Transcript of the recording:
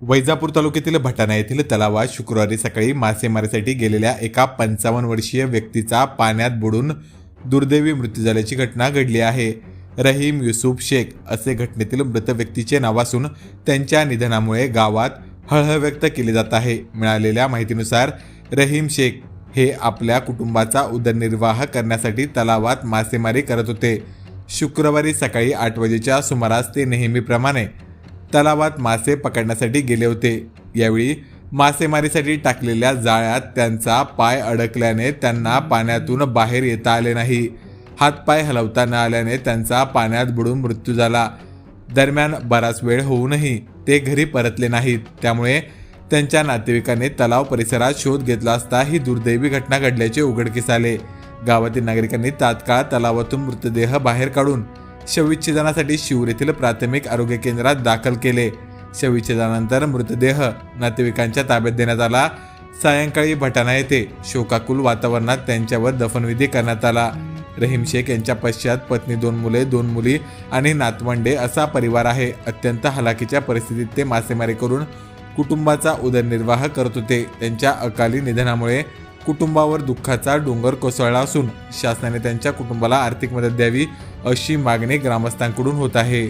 वैजापूर तालुक्यातील भटाणा येथील तलावात शुक्रवारी सकाळी मासेमारीसाठी गेलेल्या एका 55 वर्षीय व्यक्तीचा पाण्यात बुडून दुर्दैवी मृत्यू झाल्याची घटना घडली आहे। रहीम युसुफ शेख असे घटनेतील मृत व्यक्तीचे नाव असून त्यांच्या निधनामुळे गावात हळहळ व्यक्त केली जात आहे। मिळालेल्या माहितीनुसार रहीम शेख हे आपल्या कुटुंबाचा उदरनिर्वाह करण्यासाठी तलावात मासेमारी करत होते। शुक्रवारी सकाळी 8 वाजेच्या सुमारास ते नेहमीप्रमाणे तलावात मासे पकडण्यासाठी गेले होते। यावेळी मासेमारीसाठी टाकलेल्या जाळ्यात त्यांचा पाय अडकल्याने त्यांना पाण्यातून बाहेर येता आले नाही। हातपाय हलवता न आल्याने त्यांचा पाण्यात बुडून मृत्यू झाला। दरम्यान बराच वेळ होऊनही ते घरी परतले नाहीत, त्यामुळे त्यांच्या नातेवाईकांनी तलाव परिसरात शोध घेतला असता ही दुर्दैवी घटना घडल्याचे उघडकीस आले। गावातील नागरिकांनी तात्काळ तलावातून मृतदेह बाहेर काढून शवविच्छेदनासाठी शिऊर येथील प्राथमिक आरोग्य केंद्रात दाखल केले। शवविच्छेदनानंतर मृतदेह नातेवाईकांच्या ताब्यात देण्यात आला। सायंकाळी भटाणा येथे शोकाकुल वातावरणात त्यांच्यावर दफनविधी करण्यात आला। रहीम शेख यांच्या पश्चात पत्नी, 2 मुले, 2 मुली आणि नातवंडे असा परिवार आहे। अत्यंत हलाखीच्या परिस्थितीत ते मासेमारी करून कुटुंबाचा उदरनिर्वाह करत होते। त्यांच्या अकाली निधनामुळे कुटुंबावर दुःखाचा डोंगर कोसळला असून शासनाने त्यांच्या कुटुंबाला आर्थिक मदत द्यावी अशी मागणी ग्रामस्थांकडून होत आहे।